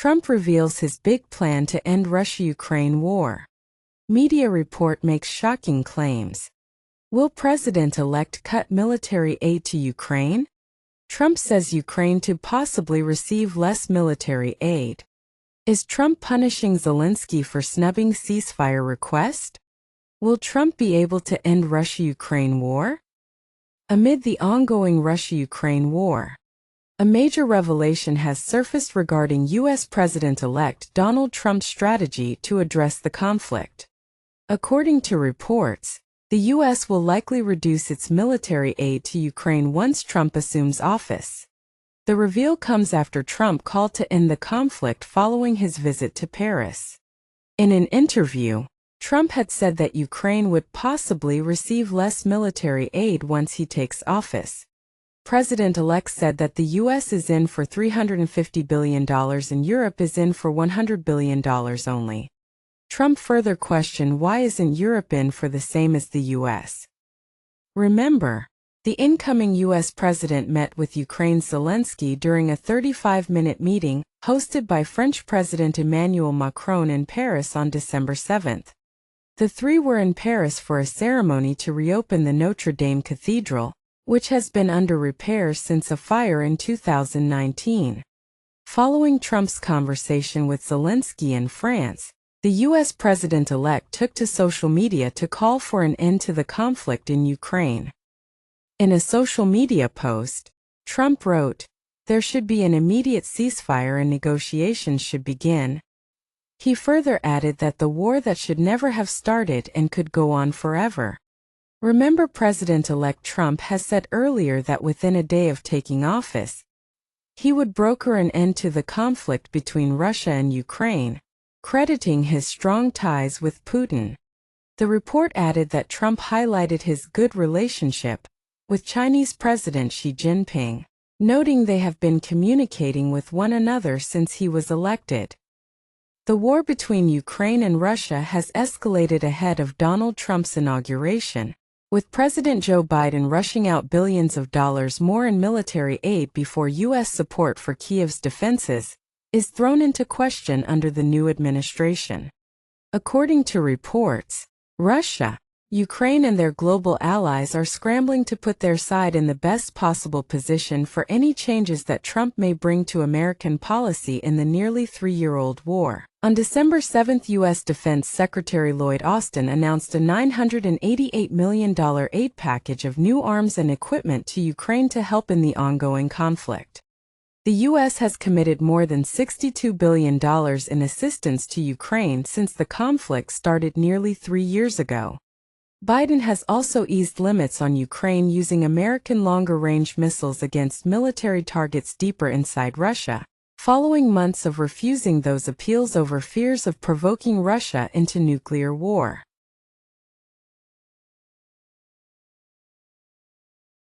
Trump reveals his big plan to end Russia-Ukraine war. Media report makes shocking claims. Will President-elect cut military aid to Ukraine? Trump says Ukraine to possibly receive less military aid. Is Trump punishing Zelenskyy for snubbing ceasefire request? Will Trump be able to end Russia-Ukraine war? Amid the ongoing Russia-Ukraine war, a major revelation has surfaced regarding U.S. President-elect Donald Trump's strategy to address the conflict. According to reports, the U.S. will likely reduce its military aid to Ukraine once Trump assumes office. The reveal comes after Trump called to end the conflict following his visit to Paris. In an interview, Trump had said that Ukraine would possibly receive less military aid once he takes office. President-elect said that the U.S. is in for $350 billion and Europe is in for $100 billion only. Trump further questioned why isn't Europe in for the same as the U.S. Remember, the incoming U.S. president met with Ukraine's Zelenskyy during a 35-minute meeting hosted by French President Emmanuel Macron in Paris on December 7. The three were in Paris for a ceremony to reopen the Notre Dame Cathedral, which has been under repairs since a fire in 2019. Following Trump's conversation with Zelenskyy in France, the U.S. president-elect took to social media to call for an end to the conflict in Ukraine. In a social media post, Trump wrote, "There should be an immediate ceasefire and negotiations should begin." He further added that the war that should never have started and could go on forever. Remember, President-elect Trump has said earlier that within a day of taking office, he would broker an end to the conflict between Russia and Ukraine, crediting his strong ties with Putin. The report added that Trump highlighted his good relationship with Chinese President Xi Jinping, noting they have been communicating with one another since he was elected. The war between Ukraine and Russia has escalated ahead of Donald Trump's inauguration, with President Joe Biden rushing out billions of dollars more in military aid before U.S. support for Kyiv's defenses is thrown into question under the new administration. According to reports, Russia, Ukraine and their global allies are scrambling to put their side in the best possible position for any changes that Trump may bring to American policy in the nearly three-year-old war. On December 7, U.S. Defense Secretary Lloyd Austin announced a $988 million aid package of new arms and equipment to Ukraine to help in the ongoing conflict. The U.S. has committed more than $62 billion in assistance to Ukraine since the conflict started nearly 3 years ago. Biden has also eased limits on Ukraine using American longer-range missiles against military targets deeper inside Russia, following months of refusing those appeals over fears of provoking Russia into nuclear war.